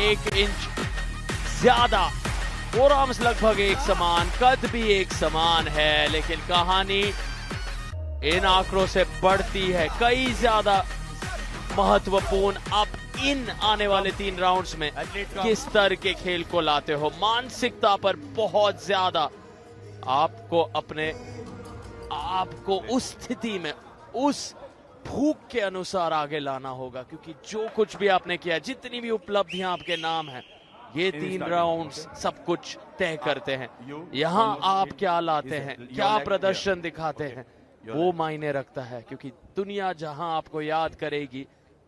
1 inch ज्यादा, forearms लगभग एक समान, कद भी एक समान है, लेकिन कहानी इन आंकड़ों से बढ़ती है, कई ज्यादा महत्वपूर्ण। अब इन आने वाले 3 राउंड्स में किस तरह के खेल को लाते हो, मानसिकता पर बहुत ज्यादा आपको उस स्थिति में उस भूख के अनुसार आगे लाना होगा, क्योंकि जो कुछ भी आपने किया, जितनी भी उपलब्धियां आपके नाम हैं, ये 3 राउंड्स सब कुछ तय करते हैं। यहां आप क्या लाते हैं, क्या प्रदर्शन दिखाते हैं, वो मायने रखता है, क्योंकि दुनिया जहां आपको याद करेगी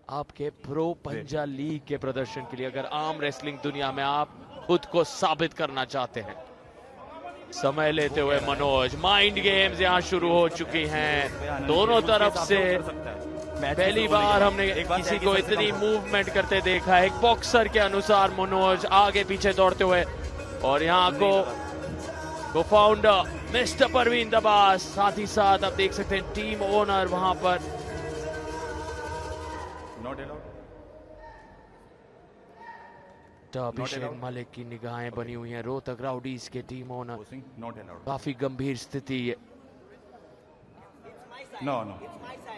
आपके प्रो पंजा लीग के प्रदर्शन के लिए, अगर आर्म रेसलिंग दुनिया में आप खुद को साबित करना चाहते हैं। समय लेते हुए मनोज, माइंड गेम्स यहां शुरू हो चुकी हैं दोनों तरफ से। पहली बार हमने किसी को इतनी मूवमेंट करते देखा है, एक बॉक्सर के अनुसार मनोज आगे पीछे दौड़ते हुए। और यहाँ को फाउंडर मिस्टर परवीन दबास, साथ ही साथ आप देख सकते हैं टीम ओनर वहां पर। अभिषेक मलिक की निगाहें बनी हुई हैं, रोहतक राउडीज के टीम ओनर, काफी गंभीर स्थिति है।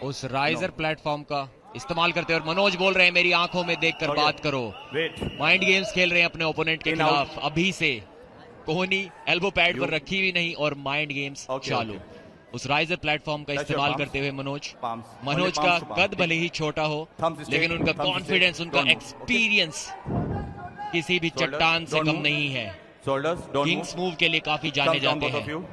उस राइजर प्लेटफॉर्म का इस्तेमाल करते हैं और मनोज बोल रहे हैं मेरी आंखों में देखकर बात करो। माइंड गेम्स खेल रहे हैं अपने ओपोनेंट के खिलाफ अभी से। कोहनी एल्बो पैड पर रखी हुई नहीं और माइंड गेम्स चालू। उस राइजर प्लेटफॉर्म का इस्तेमाल करते हुए मनोज का कद भले ही छोटा हो, लेकिन उनका कॉन्फिडेंस, उनका एक्सपीरियंस किसी भी चट्टान से कम नहीं है। किंग्स मूव के लिए काफी जाने जाते हैं।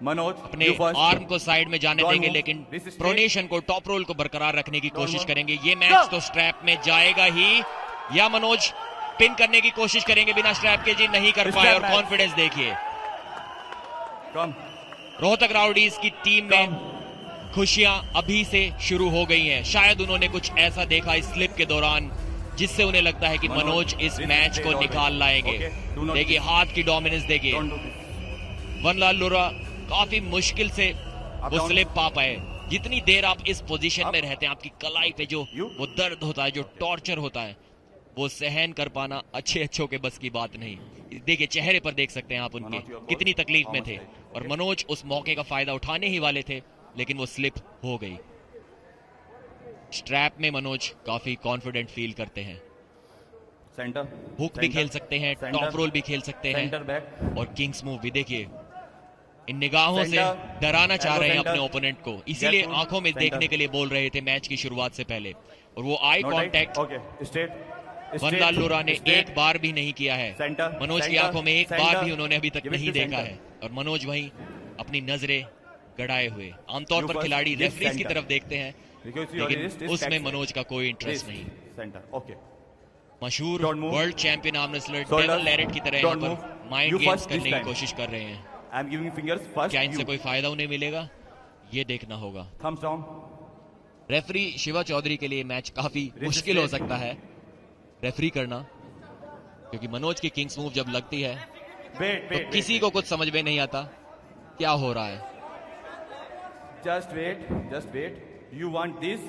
मनोज अपने आर्म को साइड में जाने देंगे, लेकिन प्रोनेशन को, टॉप रोल को बरकरार रखने की कोशिश करेंगे। ये मैच तो स्ट्रैप में जाएगा ही, या मनोज पिन करने की कोशिश करेंगे बिना स्ट्रैप के। जी नहीं कर पाए, और कॉन्फिडेंस देखिए। रोहतक राउडीज की टीम में खुशियां अभी से शुरू हो गई हैं। शायद उन्होंने कुछ ऐसा देखा इस स्लिप के दौरान जिससे उन्हें लगता है कि मनोज इस मैच को निकाल लाएंगे। देखिए हाथ की डोमिनेंस देखिए। वनलाल लुरा काफी मुश्किल से वो स्लिप पा पाए। जितनी देर आप इस पोजीशन में रहते हैं, आपकी कलाई पे जो वो दर्द होता है, जो टॉर्चर होता है, वो सहन कर पाना अच्छों के बस की बात नहीं। देखिए चेहरे पर देख सकते हैं आप उनके कितनी तकलीफ में थे। और मनोज उस मौके का फायदा उठाने ही वाले थे, लेकिन वो स्लिप हो गई। स्ट्रैप में मनोज काफी कॉन्फिडेंट फील करते हैं। हुक भी खेल सकते हैं, टॉप रोल भी खेल सकते हैं, और किंग्स मूव भी। देखिए इन निगाहों से डराना चाह रहे हैं अपने ओपोनेंट को, इसीलिए आंखों में देखने के लिए बोल रहे थे मैच की शुरुआत से पहले। और वो आई कांटेक्ट वनलाल लुरा ने एक बार भी नहीं किया है। मनोज की आंखों में एक बार भी उन्होंने अभी तक नहीं देखा है। और मनोज वहीं अपनी नजरें गड़ाए हुए। आमतौर पर खिलाड़ी रेफरीज की तरफ देखते हैं, लेकिन उसमें मनोज का कोई इंटरेस्ट नहीं। मशहूर world champion arm wrestler Devon Larratt की तरह यहाँ पर माइंड गेम्स करने की कोशिश कर रहे हैं। क्या इनसे कोई फायदा उन्हें मिलेगा, ये देखना होगा। रेफरी शिवा चौधरी के लिए मैच काफी मुश्किल हो सकता है रेफरी करना, क्योंकि मनोज की किंग्स मूव जब लगती है तो किसी को कुछ समझ में नहीं आता क्या हो रहा है। just wait. You want this,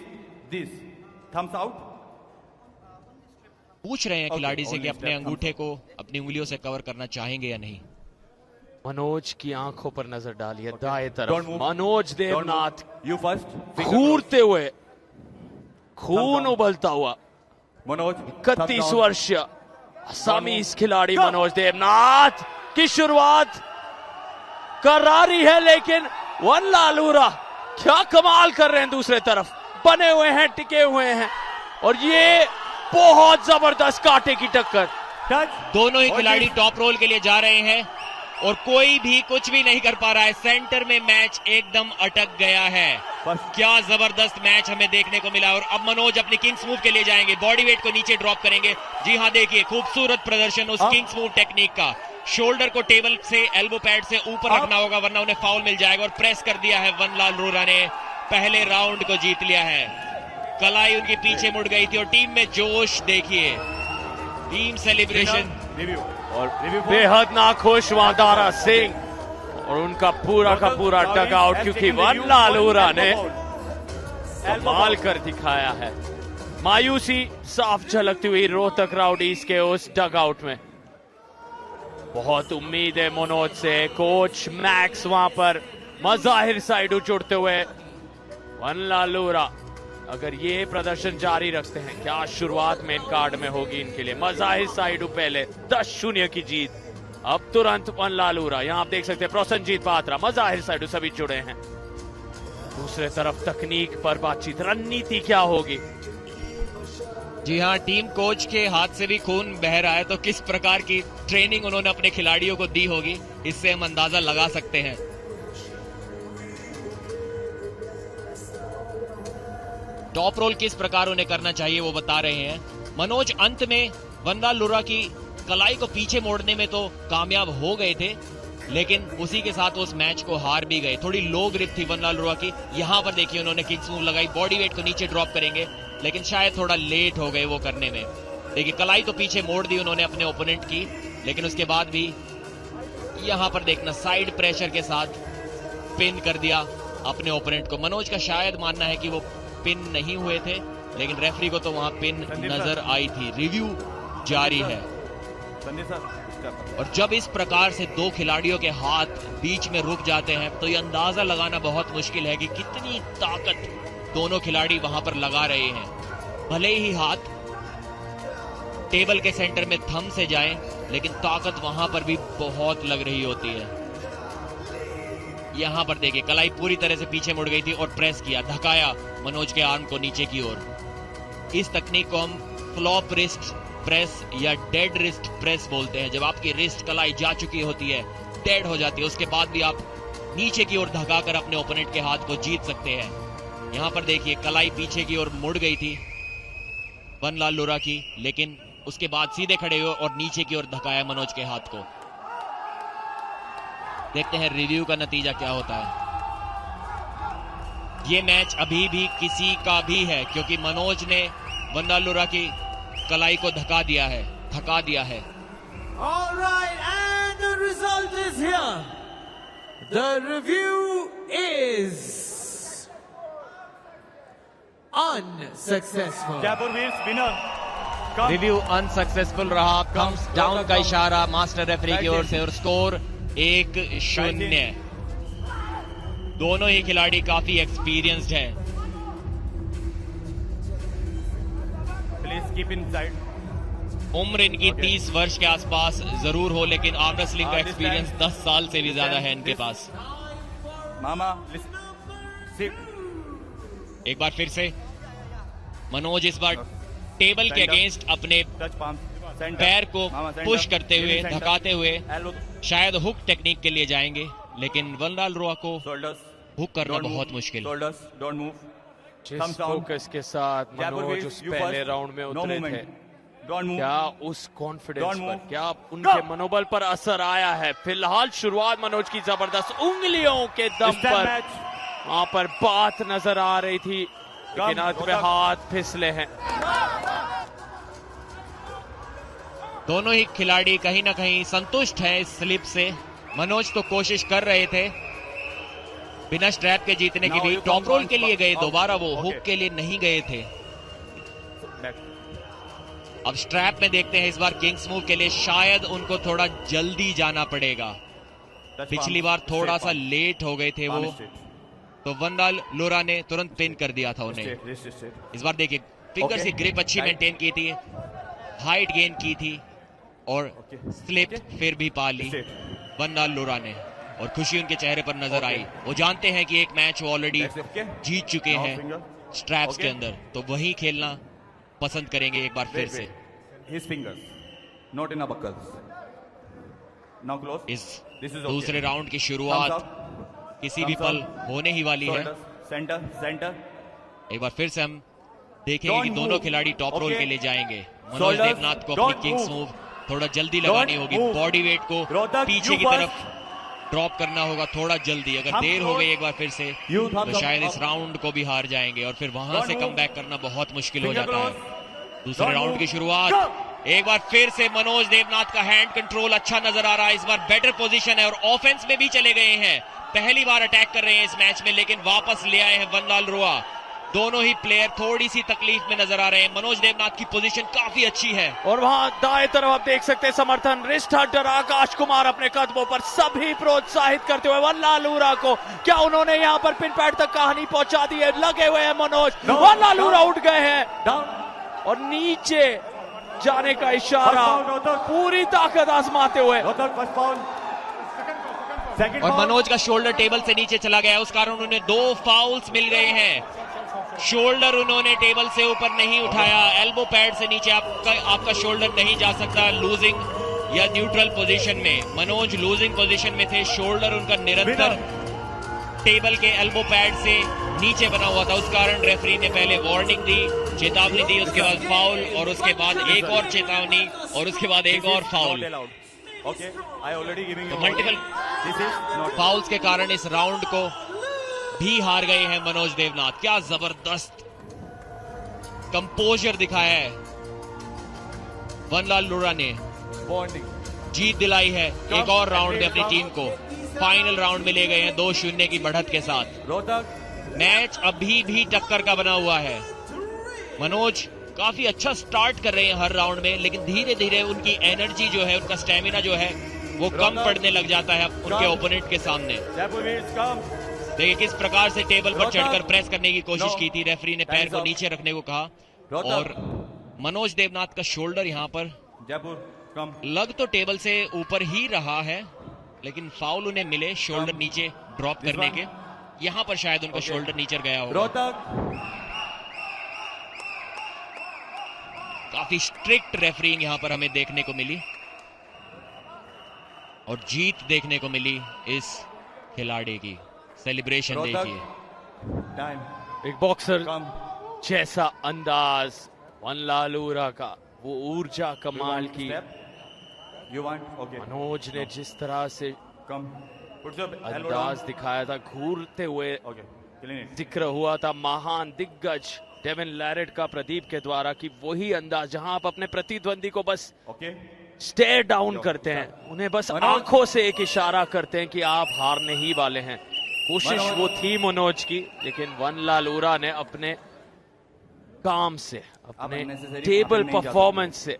thumbs out. पूछ रहे हैं खिलाड़ी से कि अपने अंगूठे को अपनी उंगलियों से कवर करना चाहेंगे या नहीं। मनोज की आंखों पर नजर डालिए, दाएं तरफ मनोज देवनाथ घूरते हुए, खून उबलता हुआ। 31 वर्षीय असमी खिलाड़ी मनोज देवनाथ की शुरुआत करारी है, लेकिन वनलाल लुरा क्या कमाल कर रहे हैं। दूसरे तरफ बने हुए हैं, टिके हुए हैं, और ये बहुत जबरदस्त कांटे की टक्कर। दोनों ही खिलाड़ी टॉप रोल के लिए जा रहे हैं और कोई भी कुछ भी नहीं कर पा रहा है। सेंटर में मैच एकदम अटक गया है। क्या जबरदस्त मैच हमें देखने को मिला। और अब मनोज अपनी किंग्स मूव के लिए जाएंगे, बॉडी वेट को नीचे ड्रॉप करेंगे। जी हाँ, देखिए खूबसूरत प्रदर्शन उस किंग्स मूव टेक्निक का। शोल्डर को टेबल से, एल्बो पैड से ऊपर रखना होगा, वरना उन्हें फाउल मिल जाएगा। और प्रेस कर दिया है वनलाल लुरा ने, पहले राउंड को जीत लिया है। कलाई उनके पीछे मुड़ गई थी और टीम में जोश देखिए, टीम सेलिब्रेशन। और बेहद नाखुश वहां दारा सिंह और उनका पूरा का पूरा डग आउट, क्योंकि वनलाल लुरा ने कमाल कर दिखाया है। मायूसी साफ झलकती हुई रोहतक राउडीज के उस डगआउट में। बहुत उम्मीद है मनोज से, कोच मैक्स वहां पर मज़ाहिर साइड जुड़ते हुए। वनलालूरा अगर ये प्रदर्शन जारी रखते हैं, क्या शुरुआत मेन कार्ड में होगी इनके लिए। मज़ाहिर साइड पहले 10-0 की जीत, अब तुरंत वनलालूरा। यहां आप देख सकते हैं प्रसन्नजीत पात्रा, मज़ाहिर साइड सभी जुड़े हैं। दूसरे तरफ तकनीक पर बातचीत, रणनीति क्या होगी। जी हाँ, टीम कोच के हाथ से भी खून बह रहा है, तो किस प्रकार की ट्रेनिंग उन्होंने अपने खिलाड़ियों को दी होगी, इससे हम अंदाजा लगा सकते हैं। टॉप रोल किस प्रकार उन्हें करना चाहिए वो बता रहे हैं। मनोज अंत में वनलालूरा की कलाई को पीछे मोड़ने में तो कामयाब हो गए थे, लेकिन उसी के साथ उस मैच को हार भी गए। थोड़ी लो ग्रिप थी वनलालूरा की। यहां पर देखिए उन्होंने किंग्स मूव लगाई, बॉडी वेट को नीचे ड्रॉप करेंगे, लेकिन शायद थोड़ा लेट हो गए वो करने में। देखिए कलाई तो पीछे मोड़ दी उन्होंने अपने ओपोनेंट की, लेकिन उसके बाद भी यहां पर देखना साइड प्रेशर के साथ पिन कर दिया अपने ओपोनेंट को। मनोज का शायद मानना है कि वो पिन नहीं हुए थे, लेकिन रेफरी को तो वहां पिन नजर आई थी। रिव्यू जारी है। और जब इस प्रकार से दो खिलाड़ियों के हाथ बीच में रुक जाते हैं, तो ये अंदाजा लगाना बहुत मुश्किल है कि कितनी ताकत दोनों खिलाड़ी वहां पर लगा रहे हैं। भले ही हाथ टेबल के सेंटर में थम से जाएं, लेकिन ताकत वहां पर भी बहुत लग रही होती है। यहां पर देखिए कलाई पूरी तरह से पीछे मुड़ गई थी और प्रेस किया, धकाया मनोज के आर्म को नीचे की ओर। इस तकनीक को हम फ्लॉप रिस्ट प्रेस या डेड रिस्ट प्रेस बोलते हैं। जब आपकी रिस्ट कलाई जा चुकी होती है, डेड हो जाती है, उसके बाद भी आप नीचे की ओर धकाकर अपने ओपोनेंट के हाथ को जीत सकते हैं। यहां पर देखिए कलाई पीछे की ओर मुड़ गई थी वनलालूरा की, लेकिन उसके बाद सीधे खड़े हुए और नीचे की ओर धकाया मनोज के हाथ को। देखते हैं रिव्यू का नतीजा क्या होता है। ये मैच अभी भी किसी का भी है, क्योंकि मनोज ने वनलालूरा की कलाई को थका दिया है। All right, and the result is here. The review is unsuccessful. Jaipur Veers winner. Review unsuccessful रहा। कम्स डाउन का इशारा मास्टर रेफरी की ओर से और स्कोर 1-0। दोनों ही खिलाड़ी काफी एक्सपीरियंस्ड हैं। Please keep inside. उम्र इनकी 30 वर्ष के आसपास जरूर हो, लेकिन आर्म रेसलिंग का एक्सपीरियंस 10 साल से भी ज्यादा है इनके पास। मामा एक बार फिर से मनोज इस बार टेबल के अगेंस्ट अपने पैर को पुश करते हुए, धकाते हुए शायद हुक टेक्निक के लिए जाएंगे, लेकिन वनलालूरा को हुक करना बहुत मुश्किल। जिस फोकस के साथ मनोज उस पहले राउंड में उतरे थे, क्या उस कॉन्फिडेंस पर, क्या उनके मनोबल पर असर आया है। फिलहाल शुरुआत मनोज की जबरदस्त, उंगलियों के दम पर वहां पर बात नजर आ रही थी, लेकिन अंत में हाथ फिसले हैं। दोनों ही खिलाड़ी कहीं ना कहीं संतुष्ट हैं इस स्लिप से। मनोज तो कोशिश कर रहे थे बिना स्ट्रैप के जीतने की भी, टॉप रोल के लिए गए, दोबारा वो हुक के लिए नहीं गए थे। अब स्ट्रैप में देखते हैं इस बार किंग्स मूव के लिए शायद उनको थोड़ा जल्दी जाना पड़ेगा। पिछली बार थोड़ा सा लेट हो गए थे वो, तो वनलालूरा ने तुरंत पिन कर दिया था उन्हें। इस बार देखिए फिंगर्स की ग्रिप अच्छी मेंटेन की थी, हाइट गेन की थी और स्लिप फिर भी पा ली वनलालूरा ने, और खुशी उनके चेहरे पर नजर आई। वो जानते हैं कि एक मैच वो ऑलरेडी जीत चुके हैं स्ट्रैप्स के अंदर, तो वही खेलना पसंद करेंगे एक बार फिर से। इस दूसरे राउंड की शुरुआत किसी भी पल होने ही वाली है। एक बार फिर से हम देखेंगे कि दोनों खिलाड़ी टॉप रोल के लिए जाएंगे। मनोज देवनाथ को अपनी किंग्स मूव थोड़ा जल्दी लगानी होगी, बॉडी वेट को पीछे की तरफ ड्रॉप करना होगा थोड़ा जल्दी। अगर देर हो गई एक बार फिर से तो शायद इस राउंड को भी हार जाएंगे और फिर वहां से कमबैक करना बहुत मुश्किल हो जाता है। दूसरे राउंड की शुरुआत एक बार फिर से मनोज देवनाथ का हैंड कंट्रोल अच्छा नजर आ रहा है। इस बार बेटर पोजीशन है और ऑफेंस में भी चले गए हैं। पहली बार अटैक कर रहे हैं इस मैच में, लेकिन वापस ले आए हैं वनलालूरा। दोनों ही प्लेयर थोड़ी सी तकलीफ में नजर आ रहे हैं। मनोज देवनाथ की पोजीशन काफी अच्छी है और वहां दाएं तरफ आप देख सकते हैं समर्थन रिस्ट हंटर आकाश कुमार अपने कदमों पर सभी प्रोत्साहित करते हुए वन लालूरा को। क्या उन्होंने यहां पर पिन पैड तक कहानी पहुंचा दी है? लगे हुए हैं मनोज। वन लालूरा उठ गए हैं और नीचे जाने का इशारा पूरी ताकत आजमाते हुए। और मनोज का शोल्डर टेबल से नीचे चला गया, उस कारण उन्हें 2 फाउल्स मिल गए हैं। शोल्डर उन्होंने टेबल से ऊपर नहीं उठाया, एल्बो पैड से नीचे आपका शोल्डर नहीं जा सकता लूजिंग या न्यूट्रल पोजीशन में। मनोज लूजिंग पोजीशन में थे, शोल्डर उनका निरंतर टेबल के एल्बो पैड से नीचे बना हुआ था, उस कारण रेफरी ने पहले वार्निंग दी, चेतावनी दी, उसके बाद फाउल और उसके बाद एक और चेतावनी और उसके बाद एक और फाउल। मल्टीपल फाउल्स के कारण इस राउंड को भी हार गए हैं मनोज देवनाथ। क्या जबरदस्त कंपोजर दिखाया है वन लालूरा ने, जीत दिलाई है एक और राउंड में अपनी टीम को। फाइनल राउंड में ले गए हैं 2-0 की बढ़त के साथ। मैच अभी भी टक्कर का बना हुआ है। मनोज काफी अच्छा स्टार्ट कर रहे हैं हर राउंड में, लेकिन धीरे धीरे उनकी एनर्जी जो है, उनका स्टेमिना जो है वो कम पड़ने लग जाता है उनके ओपोनेंट के सामने। देखिए किस प्रकार से टेबल पर चढ़कर प्रेस करने की कोशिश की थी, रेफरी ने पैर को नीचे रखने को कहा और मनोज देवनाथ का शोल्डर यहां पर लग तो टेबल से ऊपर ही रहा है, लेकिन फाउल उन्हें मिले शोल्डर नीचे ड्रॉप करने के। यहां पर शायद उनका शोल्डर नीचे गया होगा। काफी स्ट्रिक्ट रेफरिंग यहां पर हमें देखने को मिली और जीत देखने को मिली इस खिलाड़ी की। सेलिब्रेशन देखिए, एक बॉक्सर जैसा अंदाज वन लालूरा का, वो ऊर्जा कमाल की। मनोज ने जिस तरह से अंदाज दिखाया था, घूरते हुए जिक्र हुआ था महान दिग्गज डेविन लैरेट का प्रदीप के द्वारा कि वही अंदाज जहां आप अपने प्रतिद्वंदी को बस स्टेयर डाउन करते हैं, उन्हें बस आंखों से एक इशारा करते हैं कि आप हारने ही वाले हैं। कोशिश वो थी मनोज की, लेकिन वन लालूरा ने अपने काम से, अपने टेबल परफॉर्मेंस से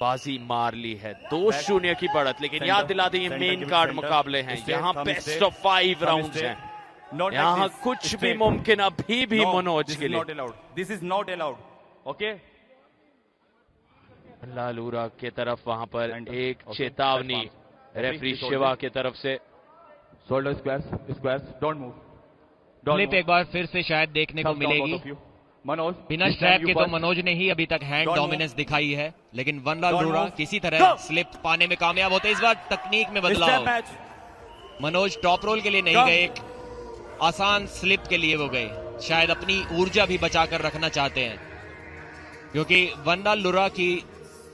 बाजी मार ली है। 2-0 की बढ़त। लेकिन याद दिला दें ये मेन कार्ड मुकाबले हैं, यहाँ बेस्ट ऑफ 5 राउंड्स हैं, यहाँ कुछ भी मुमकिन अभी भी मनोज के लिए। This is not allowed. Okay, लालूरा के तरफ वहां पर एक चेतावनी रेफरी शिवा के तरफ से। Shoulder squares, don't move. Clip एक बार फिर से शायद देखने को मिलेगी। मनोज बिना स्ट्रैप के तो मनोज ने ही अभी तक हैंड डोमिनेंस दिखाई है, लेकिन वन लालूरा किसी तरह स्लिप पाने में कामयाब होते। इस बार तकनीक में बदलाव, मनोज टॉप रोल के लिए नहीं गए, एक आसान स्लिप के लिए वो गए। शायद अपनी ऊर्जा भी बचाकर रखना चाहते हैं, क्योंकि वन लालूरा की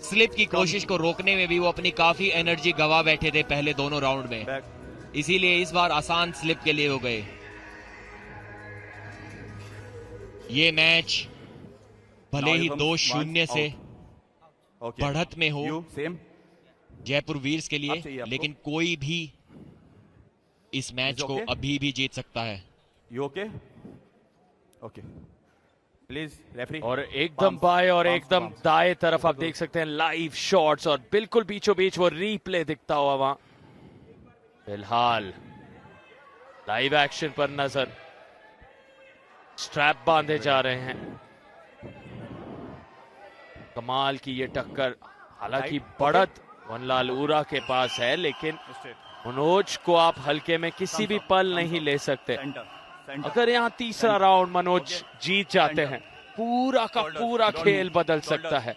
स्लिप की कोशिश को रोकने में भी वो अपनी काफी एनर्जी गवा बैठे थे पहले दोनों राउंड में, इसीलिए इस बार आसान स्लिप के लिए वो गए। ये मैच भले ही 2-0 से बढ़त में हो जयपुर वीर्स के लिए, लेकिन कोई भी इस मैच को अभी भी जीत सकता है। Please referee. और एकदम बाएं और एकदम दाएं तरफ आप देख सकते हैं लाइव शॉट्स, और बिल्कुल बीचों बीच वो रीप्ले दिखता हुआ वहां। फिलहाल लाइव एक्शन पर नजर, स्ट्रैप बांधे जा रहे हैं। कमाल की ये टक्कर, हालांकि बढ़त वन लालूरा के पास है, लेकिन मनोज को आप हल्के में किसी भी पल नहीं ले सकते। अगर यहाँ तीसरा राउंड मनोज जीत जाते हैं, पूरा का पूरा खेल बदल सकता है।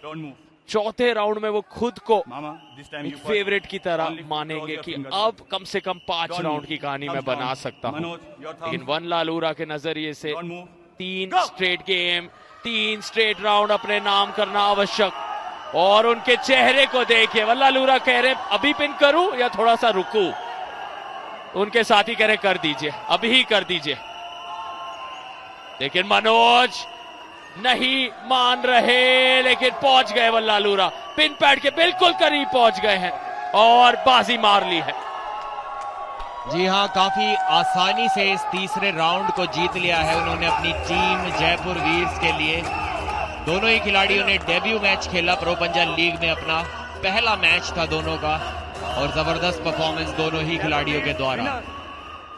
चौथे राउंड में वो खुद को एक फेवरेट की तरह मानेंगे कि अब कम से कम 5 राउंड की कहानी मैं बना सकता हूं। लेकिन वन लालूरा के नजरिए से 3 स्ट्रेट गेम, 3 स्ट्रेट राउंड अपने नाम करना आवश्यक। और उनके चेहरे को देखिए, वन लालूरा कह रहे अभी पिन करूं या थोड़ा सा रुकूं, उनके साथी कह रहे कर दीजिए, अभी ही कर दीजिए। लेकिन मनोज नहीं मान रहे, लेकिन पहुंच गए वन लालूरा, पिन पैड के बिल्कुल करीब पहुंच गए हैं और बाजी मार ली है। जी हाँ, काफी आसानी से इस तीसरे राउंड को जीत लिया है उन्होंने अपनी टीम जयपुर वीर्स के लिए। दोनों ही खिलाड़ियों ने डेब्यू मैच खेला प्रो पंजाब लीग में, अपना पहला मैच था दोनों का, और जबरदस्त परफॉर्मेंस दोनों ही खिलाड़ियों के द्वारा।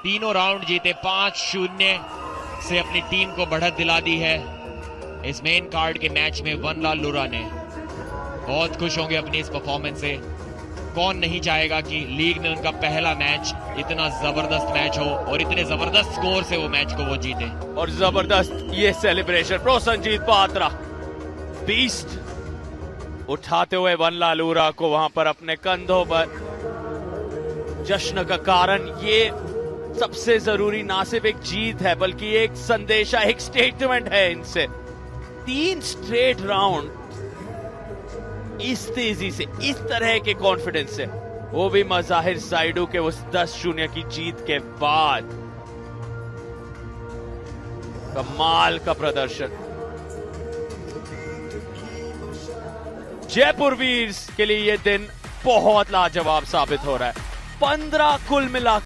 तीनों राउंड जीते, 5-0 से अपनी टीम को बढ़त दिला दी है इस मेन कार्ड के मैच में वनलाल लूरा ने। बहुत खुश होंगे अपनी इस परफॉर्मेंस से। कौन नहीं चाहेगा कि लीग में उनका पहला मैच इतना जबरदस्त मैच हो और इतने जबरदस्त स्कोर से वो मैच को वो जीते। और जबरदस्त ये celebration pro Sanjeet Patra beast उठाते हुए वनलाल लूरा को वहां पर अपने कंधों पर। जश्न का कारण ये सबसे जरूरी ना सिर्फ एक जीत है बल्कि एक संदेशा, एक स्टेटमेंट है इनसे। 3 स्ट्रेट राउंड इस तेजी से, इस तरह के कॉन्फिडेंस से, वो भी मज़ाहिर साइडू के उस 10-0 की जीत के बाद। कमाल का प्रदर्शन जयपुर वीर्स के लिए। ये दिन बहुत लाजवाब साबित हो रहा है। 15 कुल मिला